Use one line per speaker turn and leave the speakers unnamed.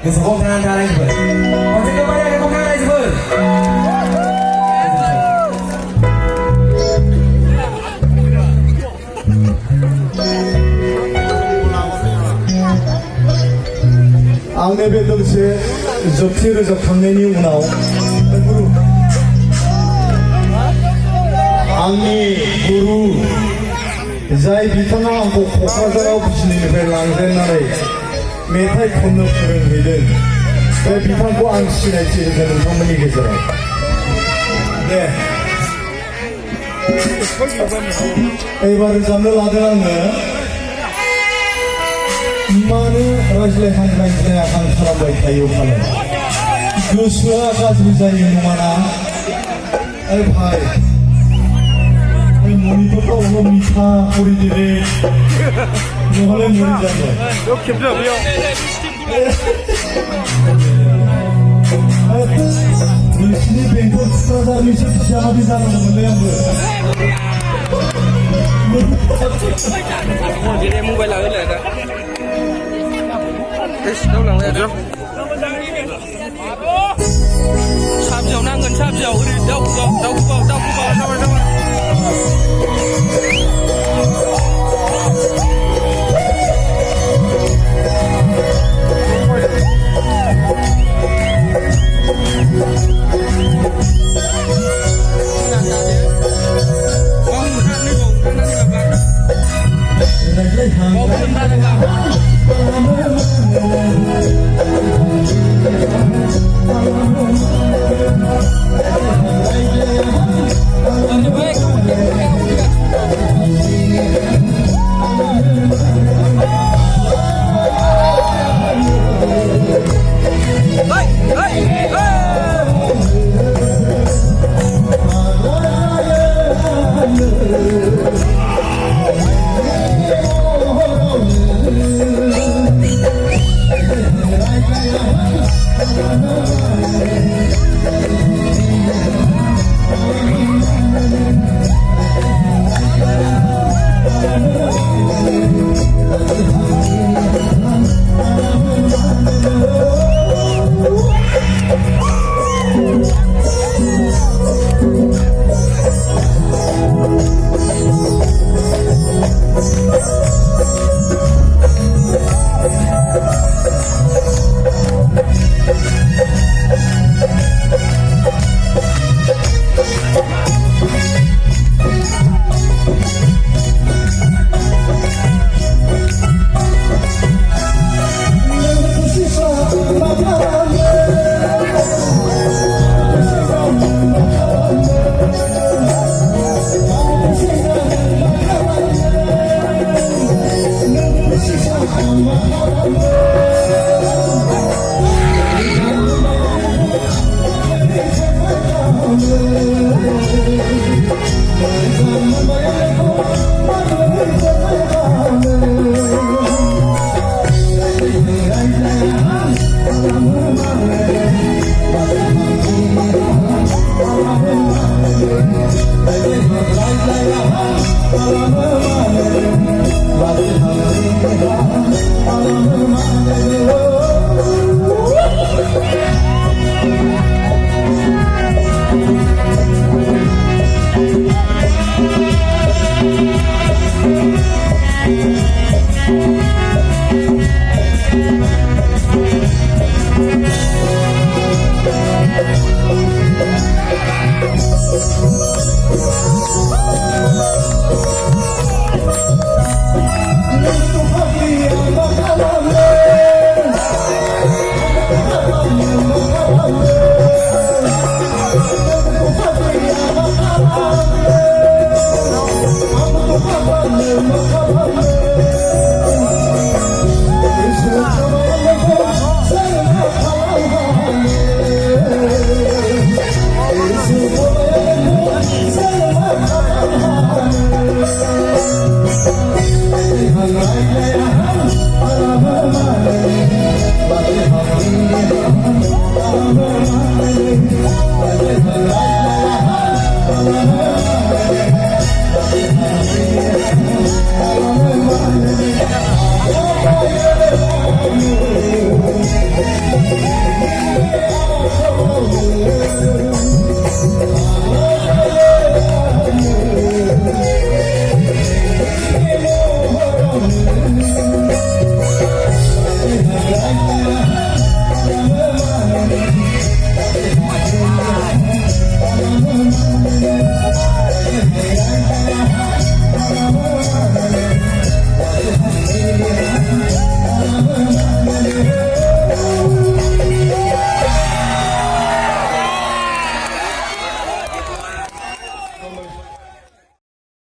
Kesempatan tangan lain sebut. Masih kepada kesempatan lain sebut.
앙내배 덩치에 접시를 접탕내니 우나오 무루 앙니 무루 자이 비타나 안고 코카자라고 부시니니फ्राय लांजेननानै मेथाइ खननो फोरोंहैदों बे बिथांखौ आं सिनायथि होगोन नोंथांमोननि गेजेराव दे एबार रोजाबनो लादों आङो मानो रायज्लायहांनाय जायाहां खालामबाय थायो फालाय गोसोआ गाज्रि जायो नङाना ओइ भाइ मनिटरखौ अलप मिठा करिदिरे नहले मरि जागोन नोंसिनि बेंटल क'क्राझारनिसो फिसाबादि जानांगौमोनलै आंबो
Jadi mobile lah lah dah. Đâu làm đây được? Sạp dầu năng gần sạp dầu đi đâu cũng vào đâu.
Oh